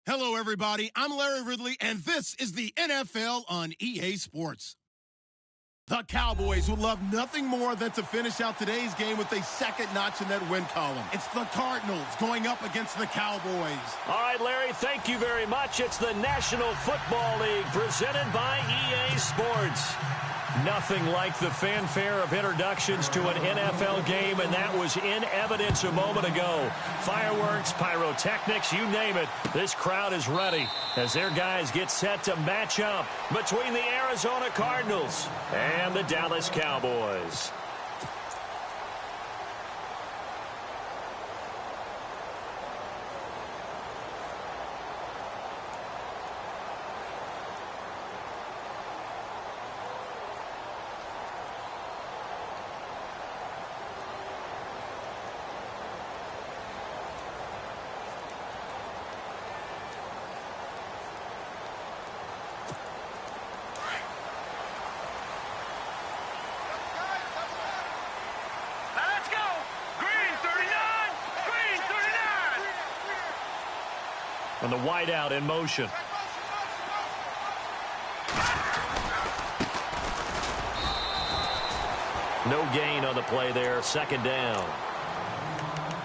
Hello, everybody. I'm Larry Ridley, and this is the NFL on EA Sports. The Cowboys would love nothing more than to finish out today's game with a second notch in that win column. It's the Cardinals going up against the Cowboys. All right, Larry, thank you very much. It's the National Football League presented by EA Sports. Nothing like the fanfare of introductions to an NFL game, and that was in evidence a moment ago. Fireworks, pyrotechnics, you name it. This crowd is ready as their guys get set to match up between the Arizona Cardinals and the Dallas Cowboys. And the wideout in motion. No gain on the play there, second down.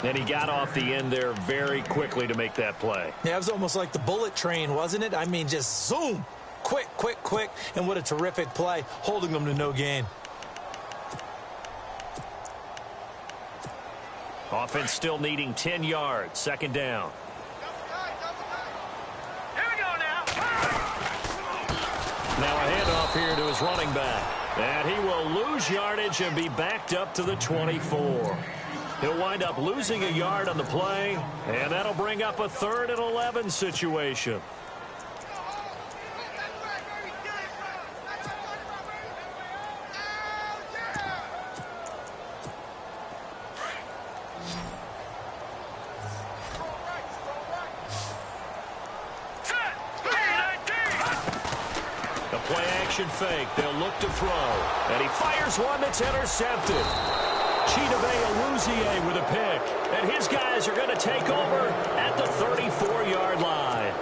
And he got off the end there very quickly to make that play. Yeah, it was almost like the bullet train, wasn't it? I mean, just zoom. Quick, quick, quick. And what a terrific play, holding them to no gain. Offense still needing 10 yards, second down. Now a handoff here to his running back. And he will lose yardage and be backed up to the 24. He'll wind up losing a yard on the play, and that'll bring up a 3rd and 11 situation. Fake. They'll look to throw. And he fires one that's intercepted. Chidobe with a pick. And his guys are going to take over at the 34-yard line.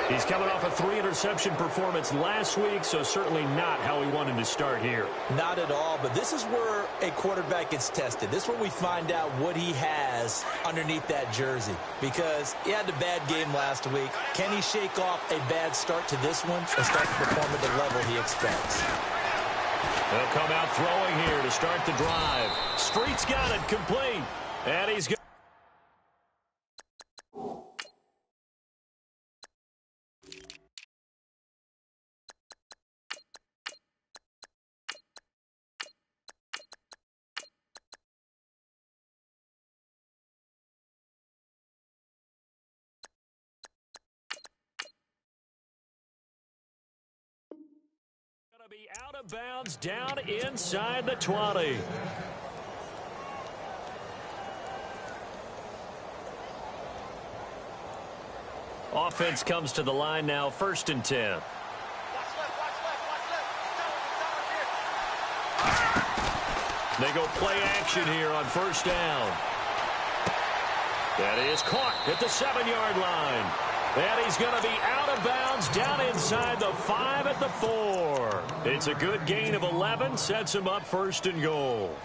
He's coming off a 3-interception performance last week, so certainly not how he wanted to start here. Not at all, but this is where a quarterback gets tested. This is where we find out what he has underneath that jersey, because he had a bad game last week. Can he shake off a bad start to this one and start to perform at the level he expects? They'll come out throwing here to start the drive. Street's got it complete, and he's got be out of bounds down inside the 20. Offense comes to the line now, 1st and 10. They go play action here on 1st down. That is caught at the 7-yard line. And he's going to be out of bounds down inside the 5 at the 4. It's a good gain of 11, sets him up 1st and goal.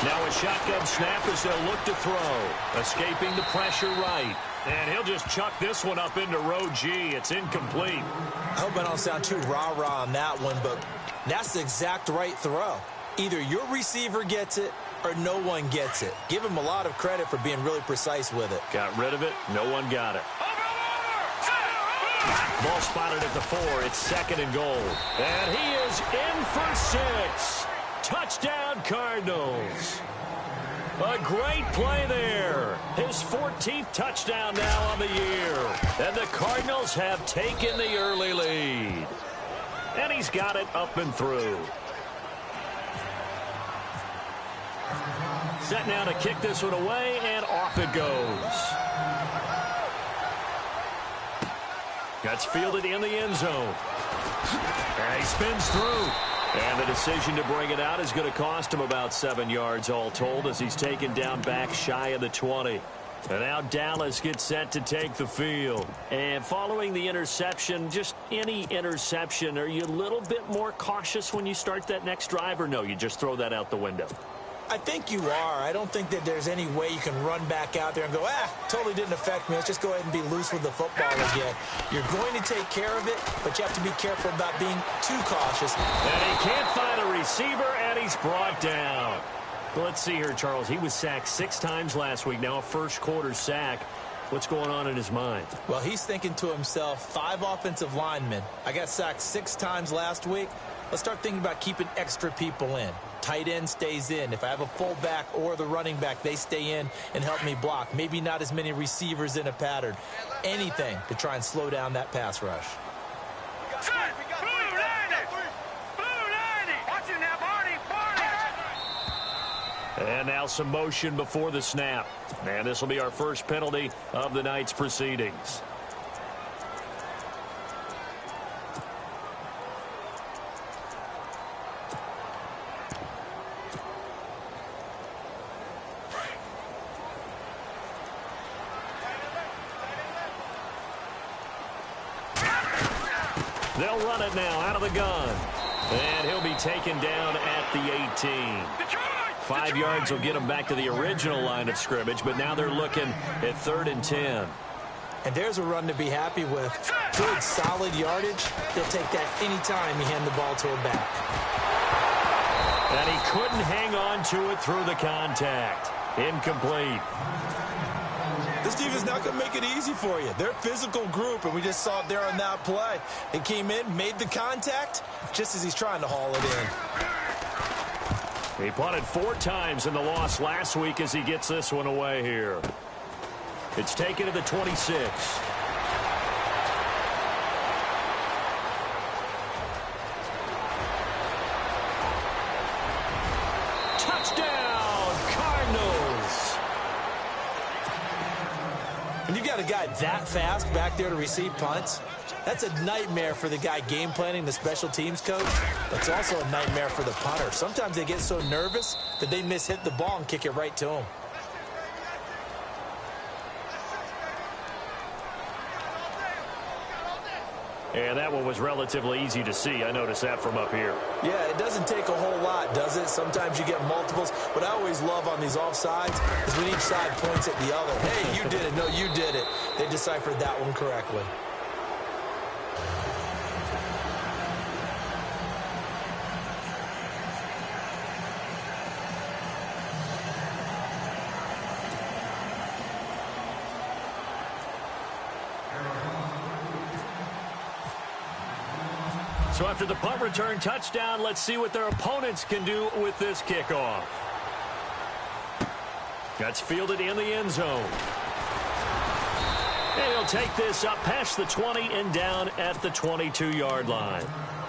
Now a shotgun snap as they'll look to throw. Escaping the pressure right. And he'll just chuck this one up into row G. It's incomplete. I hope I don't sound too rah-rah on that one, but that's the exact right throw. Either your receiver gets it or no one gets it. Give him a lot of credit for being really precise with it. Got rid of it. No one got it. Ball spotted at the 4. It's 2nd and goal. And he is in for 6. Touchdown, Cardinals. A great play there. His 14th touchdown now on the year. And the Cardinals have taken the early lead. And he's got it up and through. Set now to kick this one away, and off it goes. That's fielded in the end zone. And he spins through. And the decision to bring it out is going to cost him about 7 yards all told as he's taken down back shy of the 20. And now Dallas gets set to take the field. And following the interception, just any interception, are you a little bit more cautious when you start that next drive, or no, you just throw that out the window? I think you are. I don't think that there's any way you can run back out there and go, totally didn't affect me. Let's just go ahead and be loose with the football again. You're going to take care of it, but you have to be careful about being too cautious. And he can't find a receiver, and he's brought down. Let's see here, Charles. He was sacked 6 times last week. Now a first-quarter sack. What's going on in his mind? Well, he's thinking to himself, 5 offensive linemen. I got sacked 6 times last week. Let's start thinking about keeping extra people in. Tight end stays in. If I have a fullback or the running back, they stay in and help me block. Maybe not as many receivers in a pattern. Anything to try and slow down that pass rush. And now some motion before the snap. And this will be our first penalty of the night's proceedings. They'll run it now out of the gun. And he'll be taken down at the 18. 5 yards will get him back to the original line of scrimmage, but now they're looking at 3rd and 10. And there's a run to be happy with. Good, solid yardage. He'll take that anytime you hand the ball to a back. And he couldn't hang on to it through the contact. Incomplete. This defense is not going to make it easy for you. They're a physical group, and we just saw it there on that play. They came in, made the contact, just as he's trying to haul it in. He punted 4 times in the loss last week as he gets this one away here. It's taken to the 26. Touchdown, Cardinals! When you've got a guy that fast back there to receive punts, that's a nightmare for the guy game planning, the special teams coach. It's also a nightmare for the punter. Sometimes they get so nervous that they hit the ball and kick it right to him. And that one was relatively easy to see. I noticed that from up here. Yeah, it doesn't take a whole lot, does it? Sometimes you get multiples. What I always love on these offsides is when each side points at the other. Hey, you did it. No, you did it. They deciphered that one correctly. So after the punt return touchdown, let's see what their opponents can do with this kickoff. That's fielded in the end zone. And he'll take this up past the 20 and down at the 22-yard line.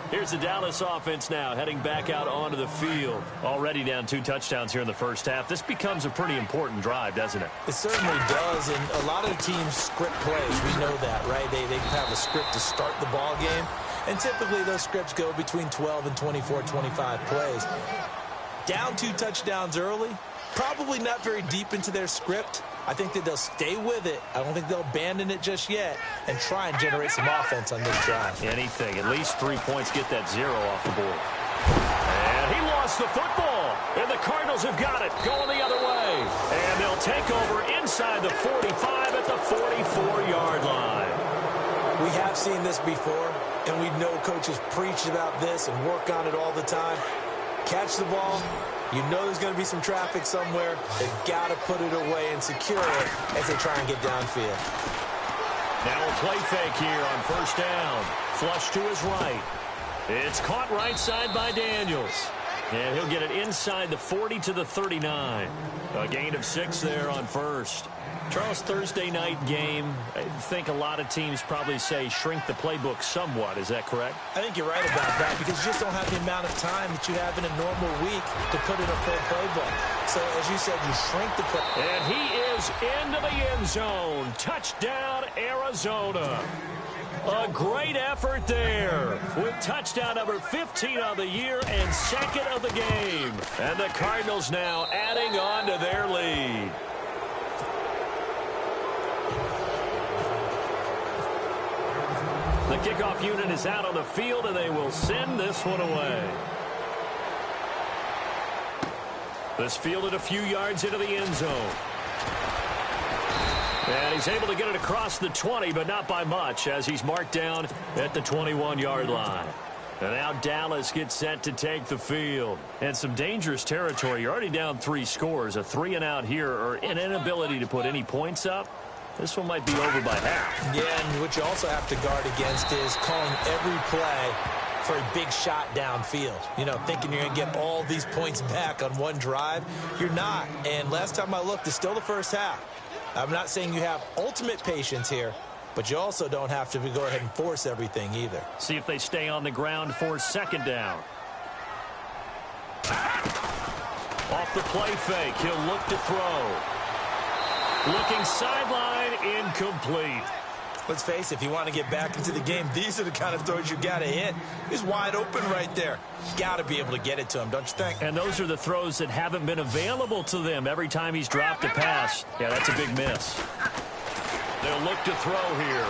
Here's the Dallas offense now heading back out onto the field. Already down 2 touchdowns here in the first half. This becomes a pretty important drive, doesn't it? It certainly does, and a lot of teams script plays. We know that, right? They have a script to start the ball game, and typically those scripts go between 12 and 24, 25 plays. Down 2 touchdowns early, probably not very deep into their script. I think that they'll stay with it. I don't think they'll abandon it just yet and try and generate some offense on this drive. Anything. At least 3 points, get that 0 off the board. And he lost the football. And the Cardinals have got it going the other way. And they'll take over inside the 45 at the 44-yard line. We have seen this before, and we know coaches preach about this and work on it all the time. Catch the ball. You know there's going to be some traffic somewhere. They've got to put it away and secure it as they try and get downfield. Now a play fake here on first down. Flush to his right. It's caught right side by Daniels. And he'll get it inside the 40 to the 39. A gain of 6 there on first. Charles, Thursday night game, I think a lot of teams probably say shrink the playbook somewhat. Is that correct? I think you're right about that because you just don't have the amount of time that you have in a normal week to put in a full playbook. So, as you said, you shrink the play. And he is into the end zone. Touchdown, Arizona. A great effort there with touchdown number 15 on the year and second of the game. And the Cardinals now adding on to their lead. The kickoff unit is out on the field, and they will send this one away. This fielded a few yards into the end zone. And he's able to get it across the 20, but not by much, as he's marked down at the 21-yard line. And now Dallas gets set to take the field. And some dangerous territory. You're already down 3 scores. A 3-and-out here, or an inability to put any points up. This one might be over by half. Yeah, and what you also have to guard against is calling every play for a big shot downfield. You know, thinking you're going to get all these points back on one drive. You're not. And last time I looked, it's still the first half. I'm not saying you have ultimate patience here, but you also don't have to go ahead and force everything either. See if they stay on the ground for second down. Off the play fake, he'll look to throw. Looking sideline, incomplete. Let's face it, if you want to get back into the game, these are the kind of throws you got to hit. He's wide open right there. Got to be able to get it to him, don't you think? And those are the throws that haven't been available to them every time he's dropped a pass. Yeah, that's a big miss. They'll look to throw here.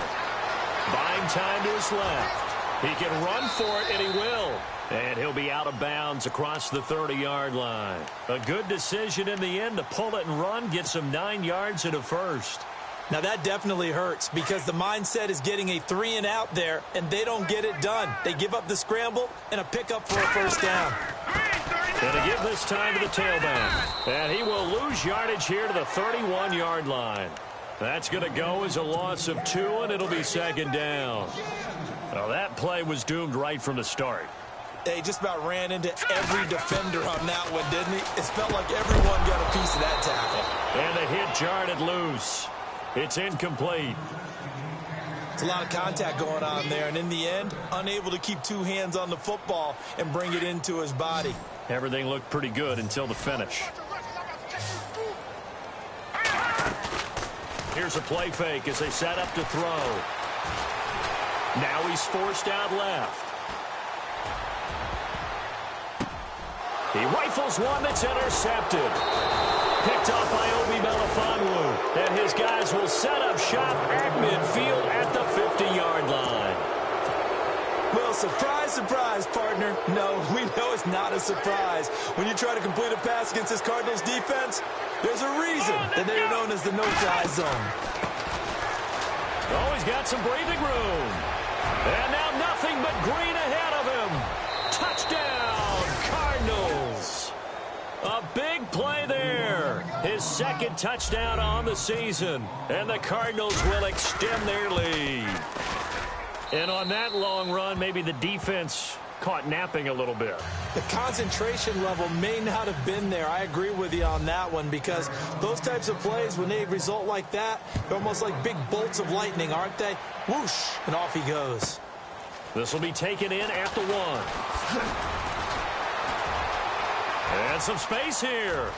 Buying time to his left. He can run for it, and he will. And he'll be out of bounds across the 30-yard line. A good decision in the end to pull it and run, get some 9 yards and a first. Now, that definitely hurts because the mindset is getting a 3-and-out there, and they don't get it done. They give up the scramble and a pickup for a first down. And to give this time to the tailback. And he will lose yardage here to the 31-yard line. That's going to go as a loss of 2, and it'll be second down. Well, that play was doomed right from the start. He just about ran into every defender on that one, didn't he? It felt like everyone got a piece of that tackle. And the hit jarred it loose. It's incomplete. It's a lot of contact going on there, and in the end, unable to keep 2 hands on the football and bring it into his body. Everything looked pretty good until the finish. Here's a play fake as they set up to throw. Now he's forced out left. He rifles one that's intercepted. Picked off by Obi Melifonwu. And his guys will set up shop at midfield at the 50-yard line. Well, surprise, surprise, partner. No, we know it's not a surprise. When you try to complete a pass against this Cardinals defense, there's a reason that they are known as the no-fly zone. Oh, he's got some breathing room. And now nothing but green ahead of him. Touchdown, Cardinals. A big play there. His second touchdown on the season. And the Cardinals will extend their lead. And on that long run, maybe the defense caught napping a little bit. The concentration level may not have been there. I agree with you on that one because those types of plays, when they result like that, they're almost like big bolts of lightning, aren't they? Whoosh, and off he goes. This will be taken in at the 1. And some space here.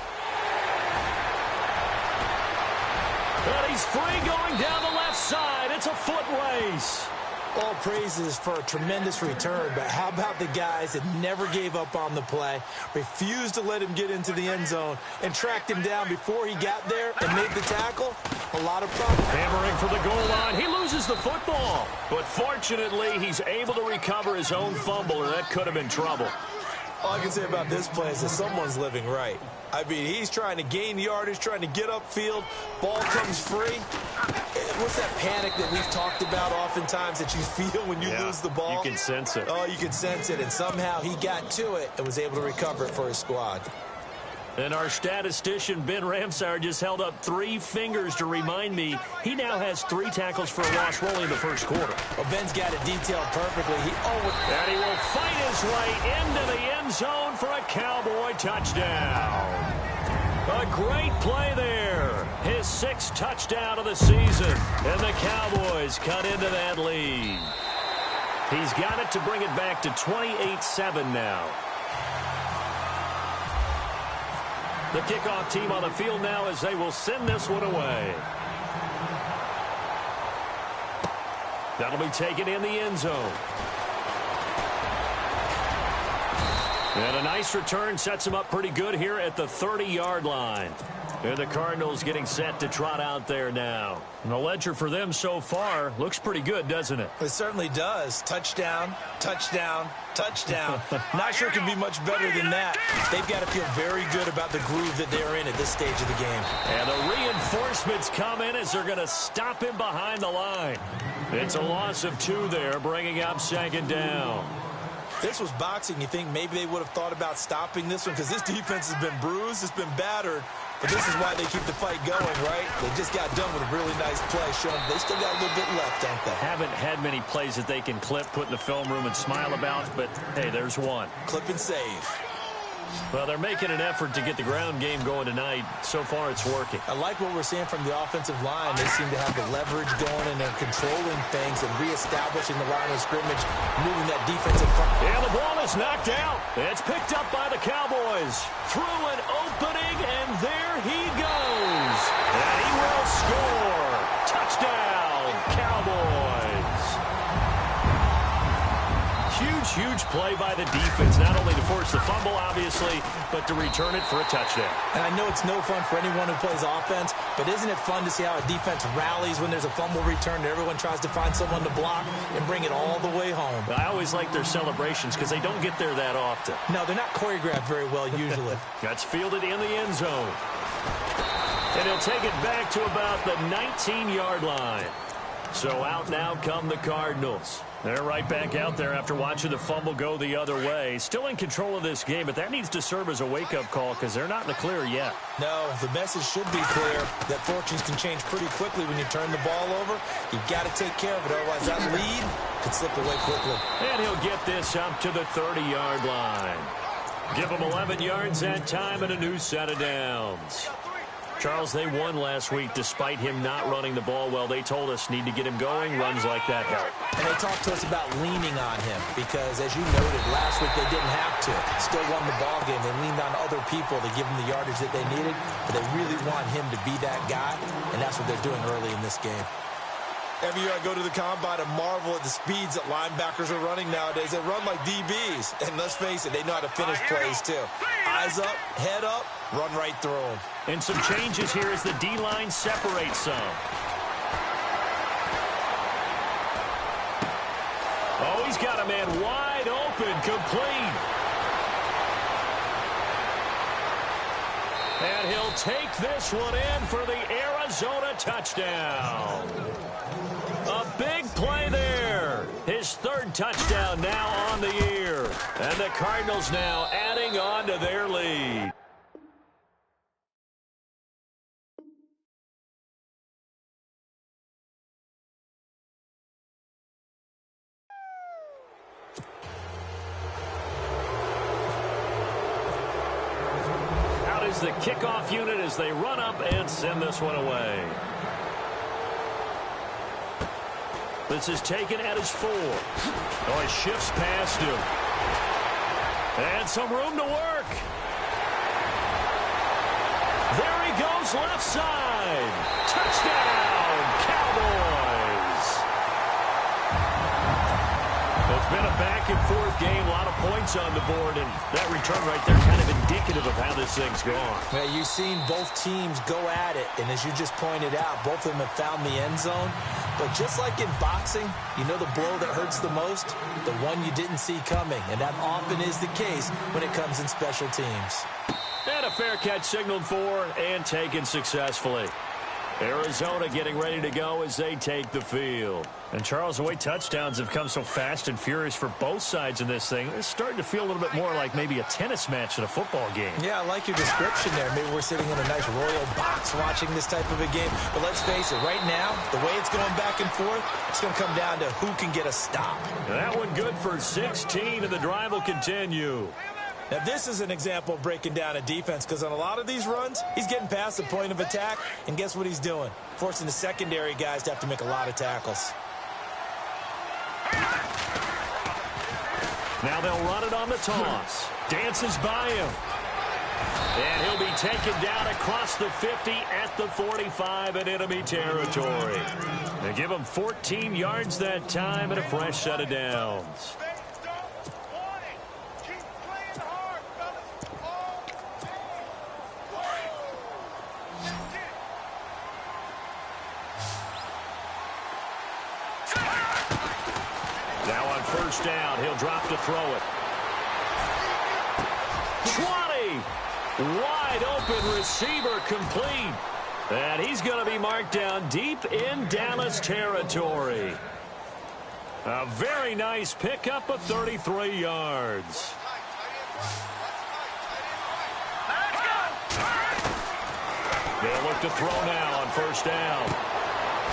And he's free going down the left side. It's a foot race. All praises for a tremendous return, but how about the guys that never gave up on the play, refused to let him get into the end zone, and tracked him down before he got there and made the tackle? A lot of problems. Hammering for the goal line. He loses the football. But fortunately, he's able to recover his own fumble, or that could have been trouble. All I can say about this play is that someone's living right. I mean, he's trying to gain yardage, trying to get upfield. Ball comes free. What's that panic that we've talked about oftentimes that you feel when you lose the ball? You can sense it. Oh, you can sense it. And somehow he got to it and was able to recover it for his squad. And our statistician, Ben Ramsauer, just held up 3 fingers to remind me he now has 3 tackles for a loss only in the first quarter. Well, Ben's got it detailed perfectly. And he will fight his way into the end zone for a Cowboy touchdown. A great play there. His 6th touchdown of the season. And the Cowboys cut into that lead. He's got it to bring it back to 28-7 now. The kickoff team on the field now as they will send this one away. That'll be taken in the end zone. And a nice return sets him up pretty good here at the 30-yard line. And the Cardinals getting set to trot out there now. And the ledger for them so far looks pretty good, doesn't it? It certainly does. Touchdown, touchdown, touchdown. Not sure it can be much better than that. They've got to feel very good about the groove that they're in at this stage of the game. And the reinforcements come in as they're going to stop him behind the line. It's a loss of 2 there, bringing up 2nd down. This was boxing. You think maybe they would have thought about stopping this one because this defense has been bruised, it's been battered. But this is why they keep the fight going, right? They just got done with a really nice play, showing they still got a little bit left, don't they? Haven't had many plays that they can clip, put in the film room, and smile about, but, hey, there's one. Clip and save. Well, they're making an effort to get the ground game going tonight. So far, it's working. I like what we're seeing from the offensive line. They seem to have the leverage going, and they're controlling things and reestablishing the line of scrimmage, moving that defense in front. Yeah, the ball is knocked out. It's picked up by the Cowboys. Through an opening, and there he goes. And he will score. Touchdown, Cowboys. Huge play by the defense, not only to force the fumble, obviously, but to return it for a touchdown. And I know it's no fun for anyone who plays offense, but isn't it fun to see how a defense rallies when there's a fumble return and everyone tries to find someone to block and bring it all the way home? I always like their celebrations because they don't get there that often. No, they're not choreographed very well usually. That's fielded in the end zone. And he'll take it back to about the 19-yard line. So out now come the Cardinals. They're right back out there after watching the fumble go the other way. Still in control of this game, but that needs to serve as a wake-up call because they're not in the clear yet. No, the message should be clear that fortunes can change pretty quickly when you turn the ball over. You've got to take care of it, otherwise that lead could slip away quickly. And he'll get this up to the 30-yard line. Give him 11 yards that time and a new set of downs. Charles, they won last week despite him not running the ball well. They told us need to get him going. Runs like that help. And they talked to us about leaning on him because, as you noted, last week they didn't have to. Still won the ball game. They leaned on other people to give them the yardage that they needed, but they really want him to be that guy, and that's what they're doing early in this game. Every year I go to the combine and marvel at the speeds that linebackers are running nowadays. They run like DBs, and let's face it, they know how to finish plays too. Eyes up, head up, run right through them. And some changes here as the D-line separates some. Oh, he's got a man wide open, complete. And he'll take this one in for the Arizona touchdown. A big play there. His 3rd touchdown now on the year. And the Cardinals now adding on to their lead. Out is the kickoff unit as they run up and send this one away. This is taken at his 4. Oh, he shifts past him. And some room to work. There he goes, left side. Touchdown, Cowboys. It's been a back-and-forth game, a lot of points on the board, and that return right there kind of indicative of how this thing's gone. Well, you've seen both teams go at it, and as you just pointed out, both of them have found the end zone. But just like in boxing, you know the blow that hurts the most? The one you didn't see coming, and that often is the case when it comes in special teams. And a fair catch signaled for and taken successfully. Arizona getting ready to go as they take the field. And Charles, the way touchdowns have come so fast and furious for both sides in this thing, it's starting to feel a little bit more like maybe a tennis match than a football game. Yeah, I like your description there. Maybe we're sitting in a nice royal box watching this type of a game. But let's face it, right now, the way it's going back and forth, it's going to come down to who can get a stop. And that one good for 16, and the drive will continue. Now, this is an example of breaking down a defense because on a lot of these runs, he's getting past the point of attack, and guess what he's doing? Forcing the secondary guys to have to make a lot of tackles. Now they'll run it on the toss. Dances by him. And he'll be taken down across the 50 at the 45 in enemy territory. They give him 14 yards that time and a fresh set of downs. Now on first down, he'll drop to throw it. 20! Wide open receiver complete. And he's going to be marked down deep in Dallas territory. A very nice pickup of 33 yards. They'll look to throw now on first down.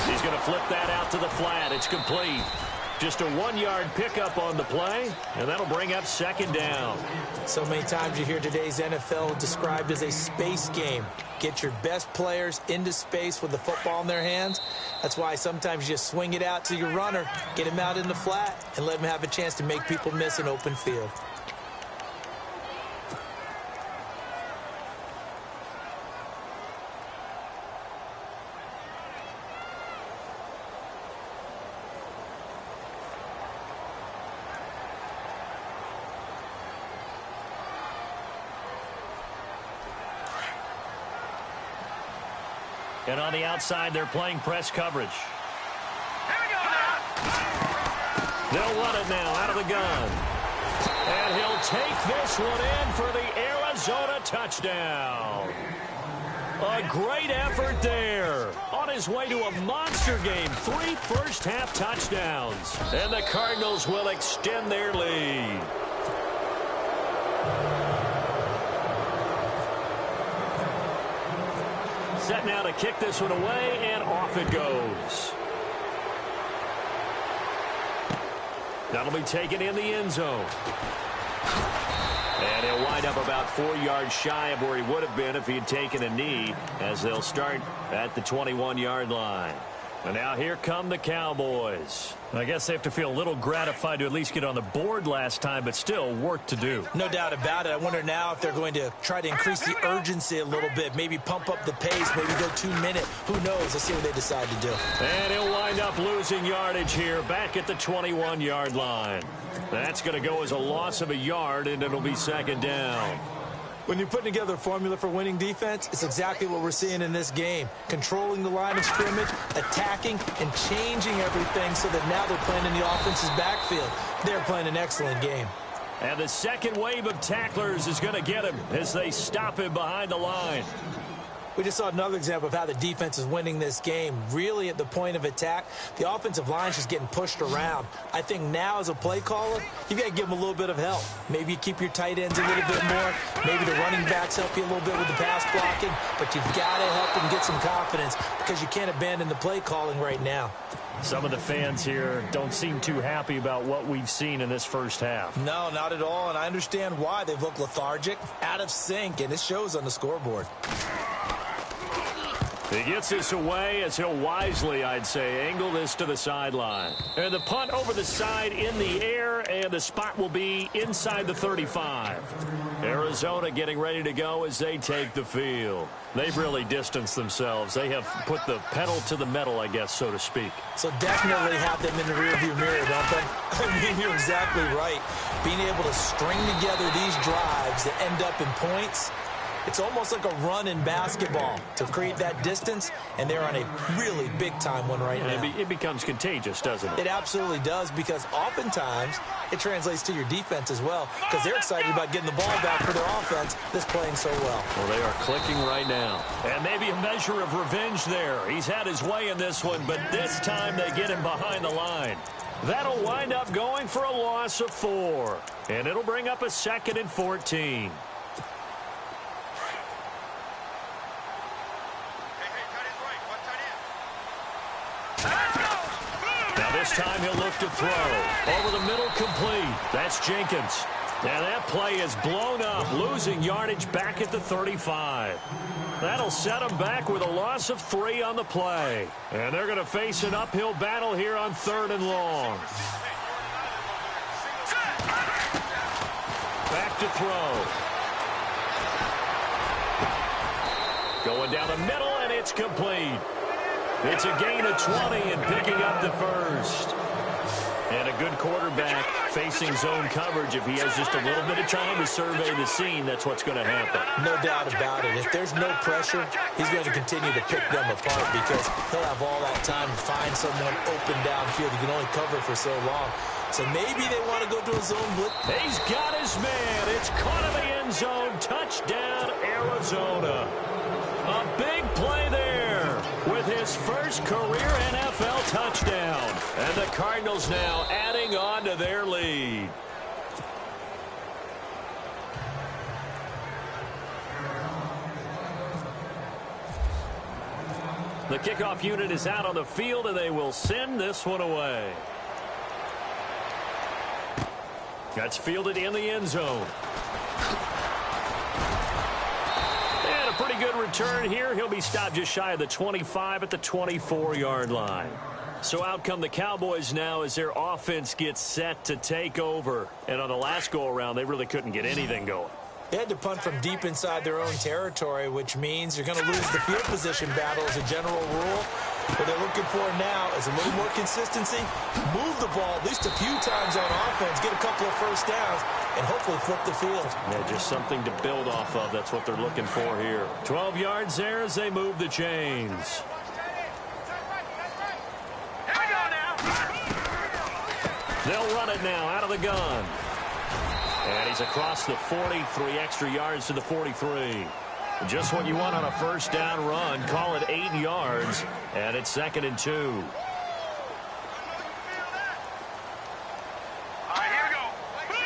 He's going to flip that out to the flat. It's complete. Just a 1-yard pickup on the play, and that'll bring up second down. So many times you hear today's NFL described as a space game. Get your best players into space with the football in their hands. That's why sometimes you just swing it out to your runner, get him out in the flat, and let him have a chance to make people miss an open field. And on the outside, they're playing press coverage. Here we go now. They'll run it now out of the gun. And he'll take this one in for the Arizona touchdown. A great effort there. On his way to a monster game, 3 first-half touchdowns. And the Cardinals will extend their lead. Set now to kick this one away, and off it goes. That'll be taken in the end zone. And he'll wind up about 4 yards shy of where he would have been if he had taken a knee, as they'll start at the 21-yard line. And now here come the Cowboys. I guess they have to feel a little gratified to at least get on the board last time, but still work to do. No doubt about it. I wonder now if they're going to try to increase the urgency a little bit, maybe pump up the pace, maybe go 2-minute. Who knows? Let's see what they decide to do. And he'll wind up losing yardage here back at the 21-yard line. That's going to go as a loss of a yard, and it'll be second down. When you're putting together a formula for winning defense, it's exactly what we're seeing in this game. Controlling the line of scrimmage, attacking, and changing everything so that now they're playing in the offense's backfield. They're playing an excellent game. And the second wave of tacklers is going to get him as they stop him behind the line. We just saw another example of how the defense is winning this game. Really at the point of attack, the offensive line is just getting pushed around. I think now as a play caller, you've got to give them a little bit of help. Maybe you keep your tight ends a little bit more. Maybe the running backs help you a little bit with the pass blocking. But you've got to help them get some confidence because you can't abandon the play calling right now. Some of the fans here don't seem too happy about what we've seen in this first half. No, not at all, and I understand why. They've looked lethargic, out of sync, and it shows on the scoreboard. He gets this away as he'll wisely, I'd say, angle this to the sideline. And the punt over the side in the air, and the spot will be inside the 35. Arizona getting ready to go as they take the field. They've really distanced themselves. They have put the pedal to the metal, I guess, so to speak. So definitely have them in the rearview mirror, don't they? I mean, you're exactly right. Being able to string together these drives that end up in points, it's almost like a run in basketball to create that distance, and they're on a really big-time one right now. It becomes contagious, doesn't it? It absolutely does, because oftentimes it translates to your defense as well, because they're excited about getting the ball back for their offense that's playing so well. Well, they are clicking right now. And maybe a measure of revenge there. He's had his way in this one, but this time they get him behind the line. That'll wind up going for a loss of 4, and it'll bring up a 2nd and 14. Now this time he'll look to throw. Over the middle, complete. That's Jenkins. Now that play is blown up, losing yardage back at the 35. That'll set him back with a loss of 3 on the play. And they're going to face an uphill battle here on 3rd and long. Back to throw. Going down the middle, and it's complete. It's a gain of 20 and picking up the first. And a good quarterback facing zone coverage. If he has just a little bit of time to survey the scene, that's what's going to happen. No doubt about it. If there's no pressure, he's going to continue to pick them apart because he'll have all that time to find someone open downfield. He can only cover for so long. So maybe they want to go to a zone blitz. He's got his man. It's caught in the end zone. Touchdown, Arizona. A big play there with his first career NFL touchdown. And the Cardinals now adding on to their lead. The kickoff unit is out on the field, and they will send this one away. That's fielded in the end zone. And a pretty good return here. He'll be stopped just shy of the 25 at the 24-yard line. So out come the Cowboys now as their offense gets set to take over. And on the last go-around, they really couldn't get anything going. They had to punt from deep inside their own territory, which means you're going to lose the field position battle as a general rule. What they're looking for now is a little more consistency, move the ball at least a few times on offense, get a couple of first downs, and hopefully flip the field. Yeah, just something to build off of. That's what they're looking for here. 12 yards there as they move the chains. They'll run it now out of the gun. And he's across the 40, 3 extra yards to the 43. Just what you want on a first down run. Call it 8 yards, and it's 2nd and 2. All right, here we go. Here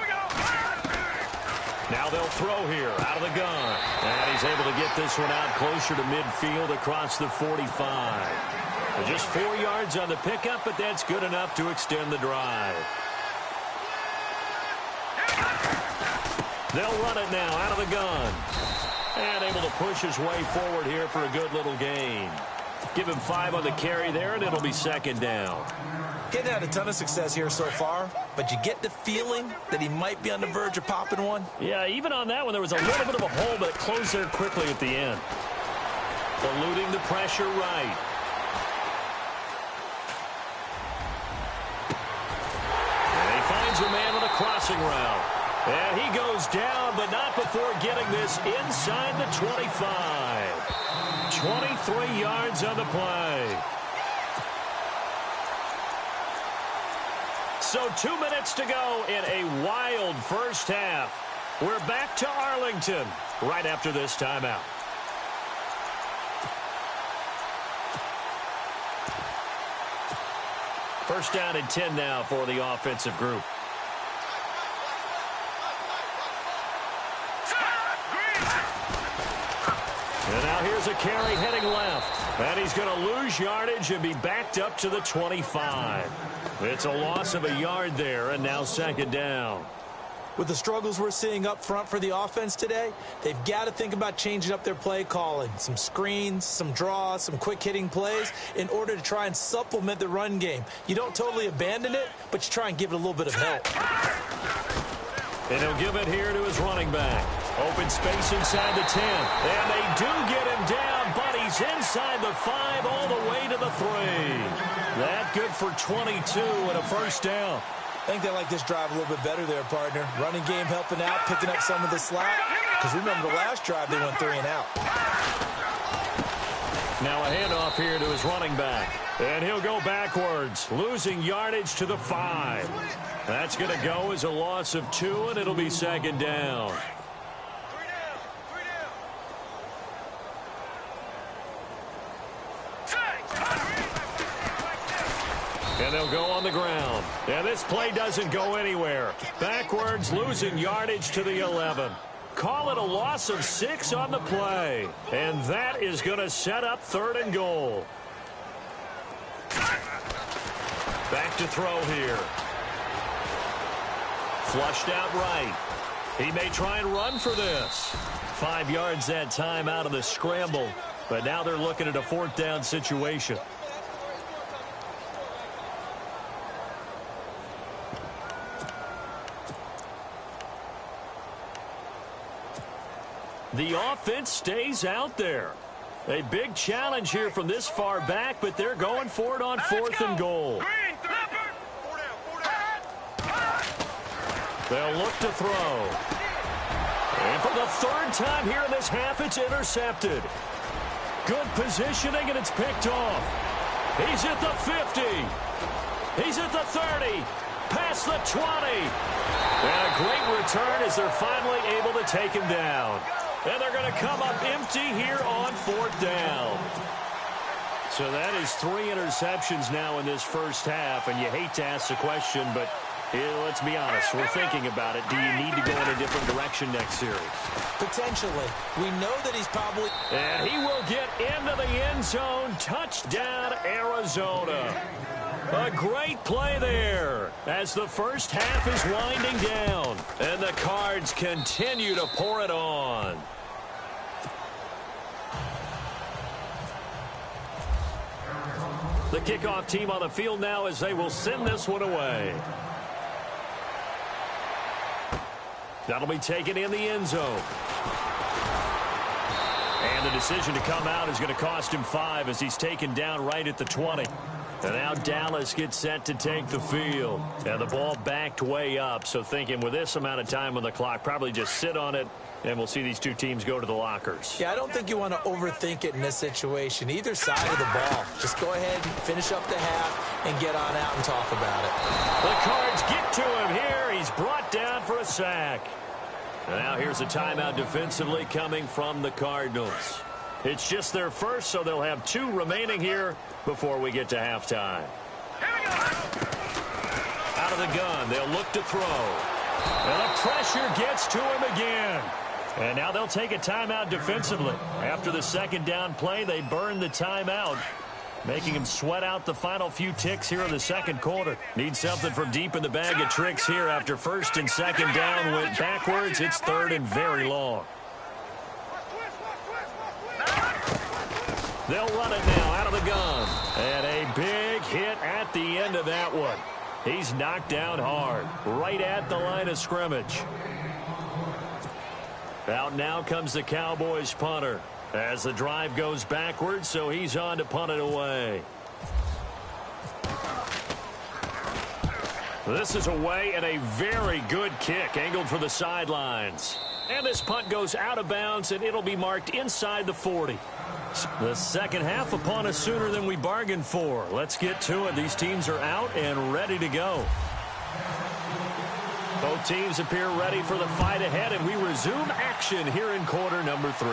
we go. Now they'll throw here out of the gun. And he's able to get this one out closer to midfield across the 45. Just 4 yards on the pickup, but that's good enough to extend the drive. They'll run it now out of the gun. And able to push his way forward here for a good little gain. Give him 5 on the carry there, and it'll be 2nd down. Getting had a ton of success here so far, but you get the feeling that he might be on the verge of popping one. Yeah, even on that one, there was a little bit of a hole, but it closed there quickly at the end. Eluding the pressure right. And he finds a man on a crossing route. And he goes down, but not before getting this inside the 25. 23 yards on the play. So 2 minutes to go in a wild first half. We're back to Arlington right after this timeout. First down and 10 now for the offensive group. And now here's a carry heading left. And he's going to lose yardage and be backed up to the 25. It's a loss of a yard there, and now 2nd down. With the struggles we're seeing up front for the offense today, they've got to think about changing up their play calling. Some screens, some draws, some quick-hitting plays in order to try and supplement the run game. You don't totally abandon it, but you try and give it a little bit of help. And he'll give it here to his running back. Open space inside the 10. And they do get him down, but he's inside the 5 all the way to the 3. That good for 22 and a first down. I think they like this drive a little bit better there, partner. Running game helping out, picking up some of the slack. Because remember the last drive, they went 3 and out. Now a handoff here to his running back. And he'll go backwards, losing yardage to the 5. That's going to go as a loss of 2, and it'll be 2nd down. And they'll go on the ground. And this play doesn't go anywhere. Backwards, losing yardage to the 11. Call it a loss of 6 on the play. And that is going to set up 3rd and goal. Back to throw here. Flushed out right. He may try and run for this. 5 yards that time out of the scramble. But now they're looking at a 4th down situation. The offense stays out there. A big challenge here from this far back, but they're going for it on 4th and goal. They'll look to throw. And for the 3rd time here in this half, it's intercepted. Good positioning, and it's picked off. He's at the 50. He's at the 30. Past the 20. And a great return as they're finally able to take him down. And they're going to come up empty here on 4th down. So that is 3 interceptions now in this first half. And you hate to ask the question, but let's be honest. We're thinking about it. Do you need to go in a different direction next series? Potentially. We know that he's probably... And he will get into the end zone. Touchdown, Arizona. A great play there as the first half is winding down. And the Cards continue to pour it on. The kickoff team on the field now as they will send this one away. That'll be taken in the end zone. And the decision to come out is going to cost him 5 as he's taken down right at the 20. And now Dallas gets set to take the field. And the ball backed way up. So thinking with this amount of time on the clock, probably just sit on it, and we'll see these two teams go to the lockers. Yeah, I don't think you want to overthink it in this situation. Either side of the ball. Just go ahead and finish up the half and get on out and talk about it. The Cards get to him here. He's brought down for a sack. And now here's a timeout defensively coming from the Cardinals. It's just their first, so they'll have 2 remaining here before we get to halftime. Out of the gun, they'll look to throw. And the pressure gets to him again. And now they'll take a timeout defensively. After the second down play, they burn the timeout, making him sweat out the final few ticks here in the second quarter. Need something from deep in the bag of tricks here after 1st and 2nd down went backwards. It's 3rd and very long. They'll run it now out of the gun. And a big hit at the end of that one. He's knocked down hard, right at the line of scrimmage. Out now comes the Cowboys punter as the drive goes backwards, so he's on to punt it away. This is away and a very good kick angled for the sidelines. And this punt goes out of bounds, and it'll be marked inside the 40. The second half upon us sooner than we bargained for. Let's get to it. These teams are out and ready to go. Both teams appear ready for the fight ahead, and we resume action here in quarter number 3.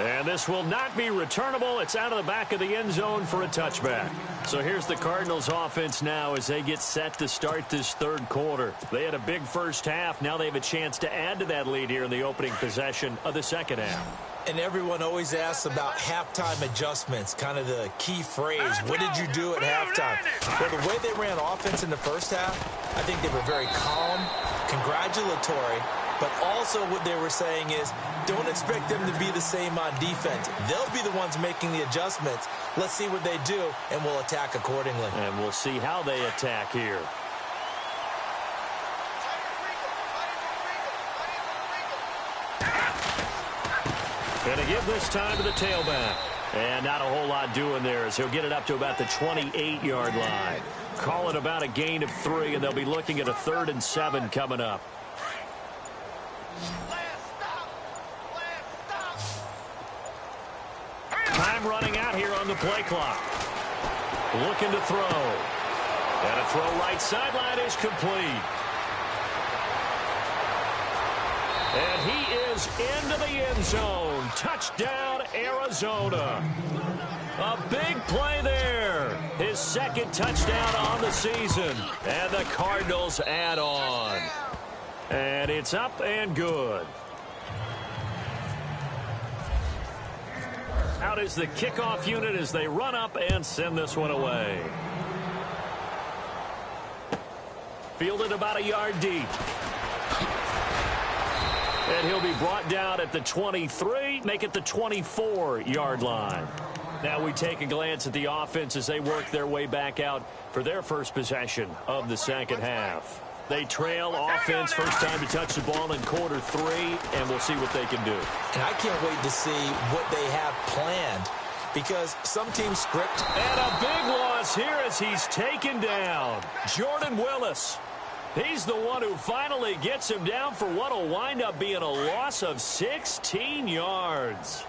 And this will not be returnable. It's out of the back of the end zone for a touchback. So here's the Cardinals offense now as they get set to start this 3rd quarter. They had a big first half. Now they have a chance to add to that lead here in the opening possession of the second half. And everyone always asks about halftime adjustments, kind of the key phrase. What did you do at halftime? Well, the way they ran offense in the first half, I think they were very calm, congratulatory, but also what they were saying is don't expect them to be the same on defense. They'll be the ones making the adjustments. Let's see what they do, and we'll attack accordingly. And we'll see how they attack here. Going to give this time to the tailback. And not a whole lot doing there as he'll get it up to about the 28-yard line. Call it about a gain of 3, and they'll be looking at a 3rd and 7 coming up. Time running out here on the play clock. Looking to throw. And a throw right sideline is complete. And he is into the end zone. Touchdown, Arizona. A big play there. His 2nd touchdown on the season. And the Cardinals add on. And it's up and good. Out is the kickoff unit as they run up and send this one away. Fielded about a yard deep. And he'll be brought down at the 23, make it the 24-yard line. Now we take a glance at the offense as they work their way back out for their first possession of the second half. They trail offense, first time to touch the ball in quarter 3, and we'll see what they can do. And I can't wait to see what they have planned, because some teams script. And a big loss here as he's taken down. Jordan Willis. He's the one who finally gets him down for what will wind up being a loss of 16 yards.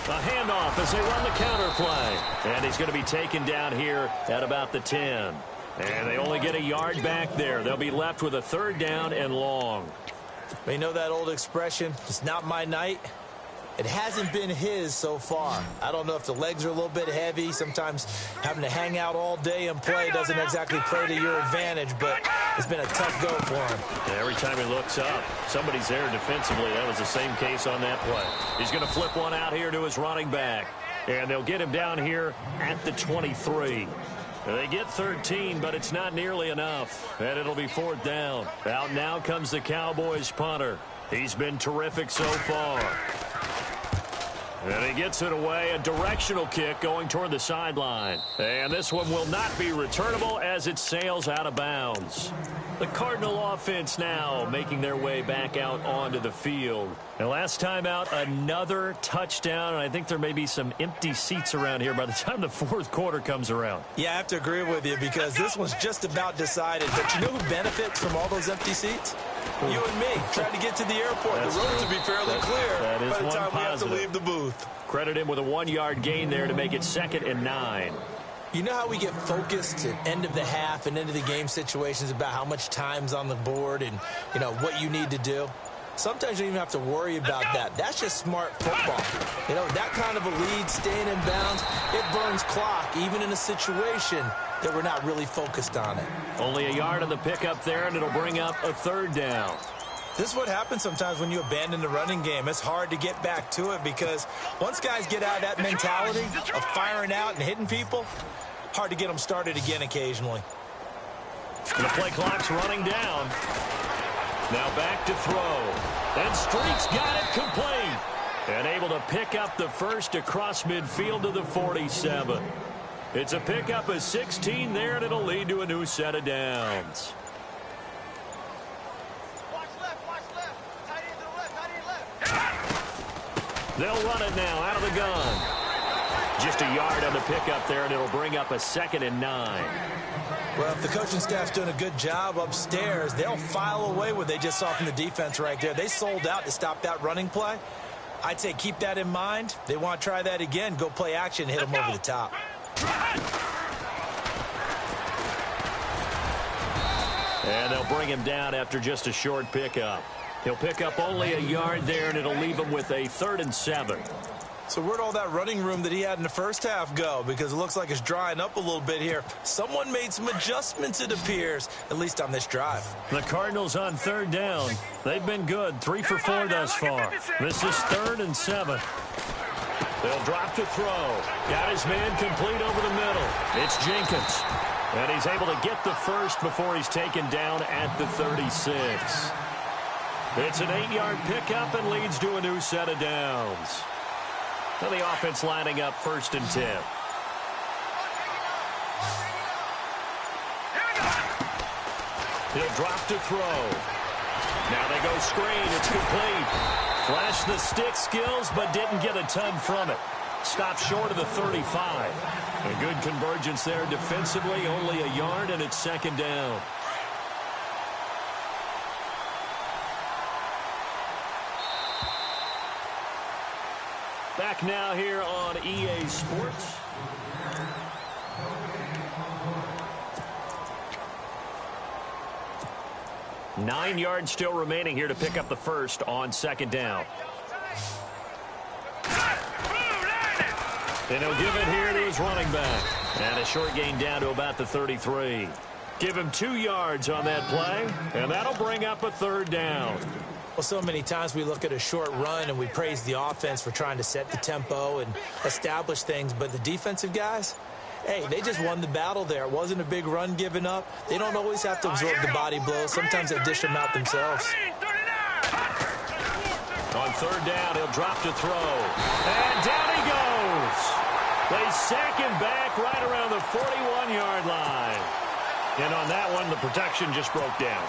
A handoff as they run the counter play. And he's going to be taken down here at about the 10. And they only get a yard back there. They'll be left with a 3rd down and long. You know that old expression, it's not my night? It hasn't been his so far. I don't know if the legs are a little bit heavy. Sometimes having to hang out all day and play doesn't exactly play to your advantage, but it's been a tough go for him. Yeah, every time he looks up, somebody's there defensively. That was the same case on that play. He's going to flip one out here to his running back, and they'll get him down here at the 23. They get 13, but it's not nearly enough, and it'll be 4th down. Out now comes the Cowboys punter. He's been terrific so far. And he gets it away, a directional kick going toward the sideline. And this one will not be returnable as it sails out of bounds. The Cardinal offense now making their way back out onto the field. And last time out, another touchdown, and I think there may be some empty seats around here by the time the 4th quarter comes around. Yeah, I have to agree with you because this one's just about decided. But you know who benefits from all those empty seats? You and me, trying to get to the airport. The roads will be fairly clear by the time we have to leave the booth. Credit him with a 1-yard gain there to make it 2nd and 9. You know how we get focused at end of the half and end of the game situations about how much time's on the board and, you know, what you need to do? Sometimes you don't even have to worry about that. That's just smart football. You know, that kind of a lead, staying in bounds, it burns clock, even in a situation that we're not really focused on it. Only a yard on the pickup there, and it'll bring up a 3rd down. This is what happens sometimes when you abandon the running game. It's hard to get back to it because once guys get out of that mentality of firing out and hitting people, hard to get them started again occasionally. The play clock's running down. Now back to throw. And Street's got it complete. And able to pick up the first across midfield to the 47. It's a pickup of 16 there, and it'll lead to a new set of downs. They'll run it now out of the gun. Just a yard on the pickup there, and it'll bring up a 2nd and 9. Well, if the coaching staff's doing a good job upstairs, they'll file away what they just saw from the defense right there. They sold out to stop that running play. I'd say keep that in mind. They want to try that again. Go play action, hit them over the top. And they'll bring him down after just a short pickup. He'll pick up only a yard there, and it'll leave him with a 3rd and 7. So where'd all that running room that he had in the first half go? Because it looks like it's drying up a little bit here. Someone made some adjustments, it appears, at least on this drive. The Cardinals on 3rd down. They've been good, 3 for 4 thus far. This is 3rd and 7. They'll drop to throw. Got his man complete over the middle. It's Jenkins. And he's able to get the first before he's taken down at the 36. It's an 8-yard pickup and leads to a new set of downs. So the offense lining up 1st and 10. He'll drop to throw. Now they go screen. It's complete. Flashed the stick skills, but didn't get a ton from it. Stopped short of the 35. A good convergence there defensively. Only a yard, and it's 2nd down. Back now here on EA Sports. Nine yards still remaining here to pick up the first on 2nd down. And he'll give it here to his running back. And a short gain down to about the 33. Give him 2 yards on that play, and that'll bring up a 3rd down. Well, so many times we look at a short run and we praise the offense for trying to set the tempo and establish things, but the defensive guys, hey, they just won the battle there. It wasn't a big run given up. They don't always have to absorb the body blows. Sometimes they dish them out themselves. On 3rd down, he'll drop to throw. And down he goes. They sack him back right around the 41-yard line. And on that one, the protection just broke down.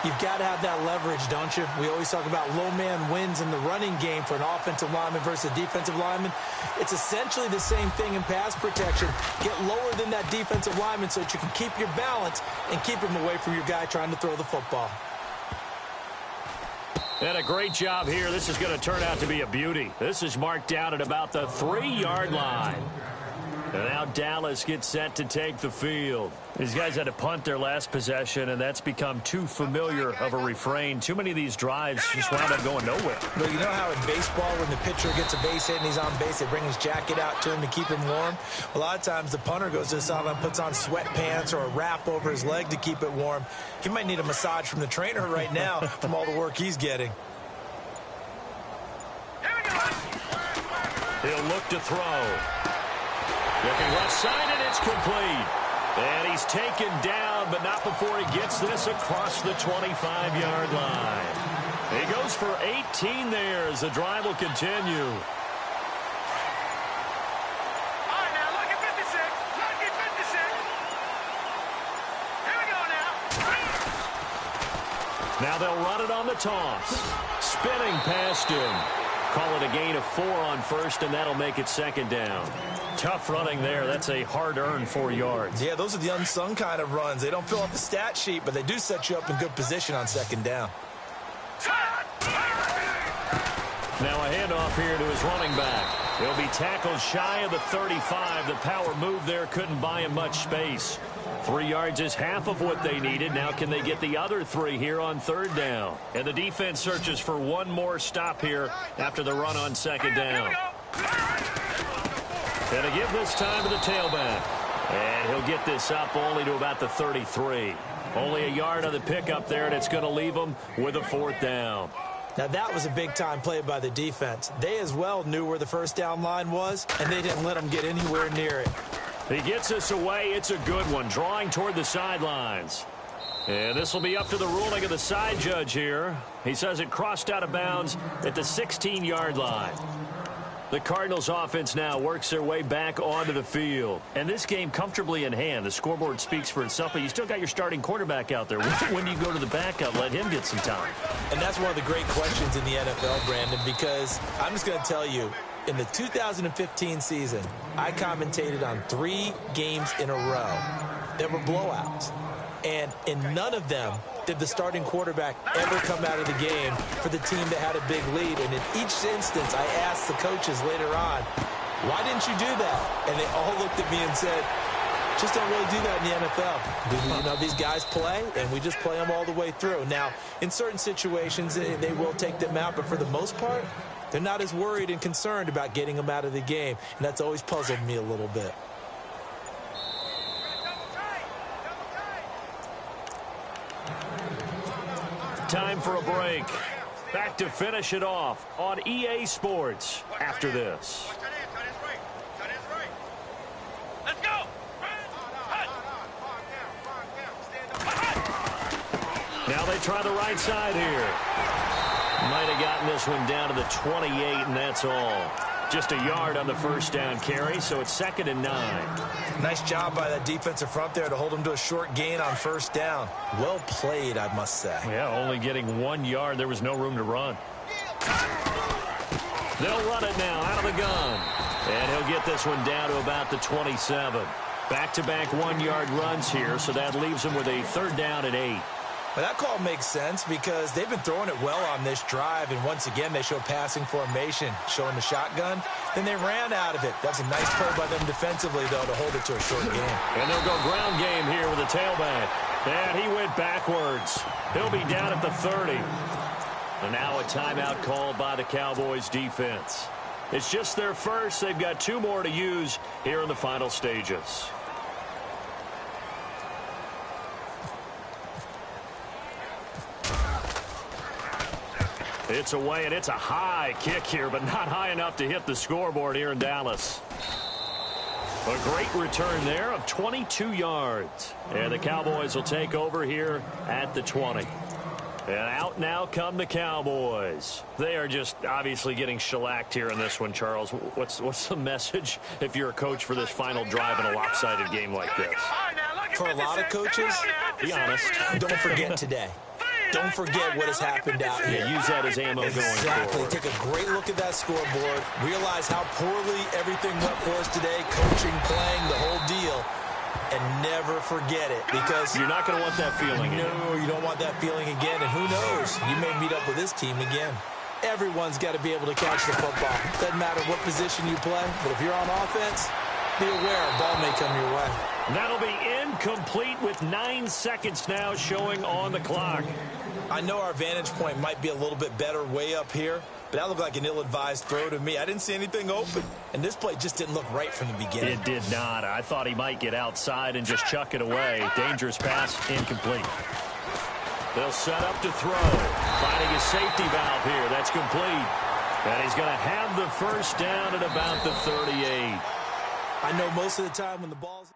You've got to have that leverage, don't you? We always talk about low man wins in the running game for an offensive lineman versus a defensive lineman. It's essentially the same thing in pass protection. Get lower than that defensive lineman so that you can keep your balance and keep him away from your guy trying to throw the football. And a great job here. This is going to turn out to be a beauty. This is marked down at about the 3-yard line. And now Dallas gets set to take the field. These guys had to punt their last possession, and that's become too familiar of a refrain. Too many of these drives just wound up going nowhere. Well, you know how in baseball when the pitcher gets a base hit and he's on base, they bring his jacket out to him to keep him warm? A lot of times the punter goes to the sideline and puts on sweatpants or a wrap over his leg to keep it warm. He might need a massage from the trainer right now from all the work he's getting. He'll look to throw. Looking left side, and it's complete. And he's taken down, but not before he gets this across the 25-yard line. He goes for 18 there as the drive will continue. All right, now look at 56. Look at 56. Here we go now. Now they'll run it on the toss. Spinning past him. Call it a gain of 4 on first, and that'll make it 2nd down. Tough running there. That's a hard-earned 4 yards. Yeah, those are the unsung kind of runs. They don't fill up the stat sheet, but they do set you up in good position on 2nd down. Now a handoff here to his running back. He'll be tackled shy of the 35. The power move there couldn't buy him much space. 3 yards is half of what they needed. Now can they get the other 3 here on 3rd down? And the defense searches for one more stop here after the run on 2nd down. And to give this time to the tailback. And he'll get this up only to about the 33. Only a yard on the pickup there, and it's going to leave him with a 4th down. Now, that was a big-time play by the defense. They as well knew where the 1st down line was, and they didn't let them get anywhere near it. He gets us away. It's a good one, drawing toward the sidelines. And this will be up to the ruling of the side judge here. He says it crossed out of bounds at the 16-yard line. The Cardinals offense now works their way back onto the field. And this game comfortably in hand. The scoreboard speaks for itself, but you still got your starting quarterback out there. When do you go to the backup, let him get some time? And that's one of the great questions in the NFL, Brandon, because I'm just going to tell you, in the 2015 season, I commentated on 3 games in a row that were blowouts. And in none of them did the starting quarterback ever come out of the game for the team that had a big lead. And in each instance, I asked the coaches later on, why didn't you do that? And they all looked at me and said, just don't really do that in the NFL. You know, these guys play, and we just play them all the way through. Now, in certain situations, they will take them out, but for the most part, they're not as worried and concerned about getting them out of the game. And that's always puzzled me a little bit. Time for a break. Back to finish it off on EA Sports after this. Let's go. Now they try the right side here. Might have gotten this one down to the 28, and that's all. Just a yard on the 1st down carry, so it's 2nd and 9. Nice job by that defensive front there to hold him to a short gain on 1st down. Well played, I must say. Yeah, only getting 1 yard. There was no room to run. They'll run it now out of the gun. And he'll get this one down to about the 27. Back-to-back 1-yard runs here, so that leaves him with a 3rd down and 8. Well, that call makes sense because they've been throwing it well on this drive, and once again they show passing formation, showing the shotgun. Then they ran out of it. That's a nice play by them defensively, though, to hold it to a short game. And they'll go ground game here with a tailback. And he went backwards. He'll be down at the 30. And now a timeout called by the Cowboys defense. It's just their first. They've got 2 more to use here in the final stages. It's away, and it's a high kick here, but not high enough to hit the scoreboard here in Dallas. A great return there of 22 yards. And the Cowboys will take over here at the 20. And out now come the Cowboys. They are just obviously getting shellacked here in this one, Charles. What's the message if you're a coach for this final drive in a lopsided game like this? For a lot of coaches, be honest, don't forget today. Don't forget what has happened out here. Yeah, use that as ammo going forward. Take a great look at that scoreboard. Realize how poorly everything went for us today. Coaching, playing, the whole deal. And never forget it, because you're not going to want that feeling again. No, you don't want that feeling again. And who knows? You may meet up with this team again. Everyone's got to be able to catch the football. Doesn't matter what position you play, but if you're on offense, be aware a ball may come your way. That'll be incomplete with 9 seconds now showing on the clock. I know our vantage point might be a little bit better way up here, but that looked like an ill-advised throw to me. I didn't see anything open, and this play just didn't look right from the beginning. It did not. I thought he might get outside and just chuck it away. Dangerous pass, incomplete. They'll set up to throw. Finding his safety valve here. That's complete. And he's going to have the first down at about the 38. I know most of the time when the ball's...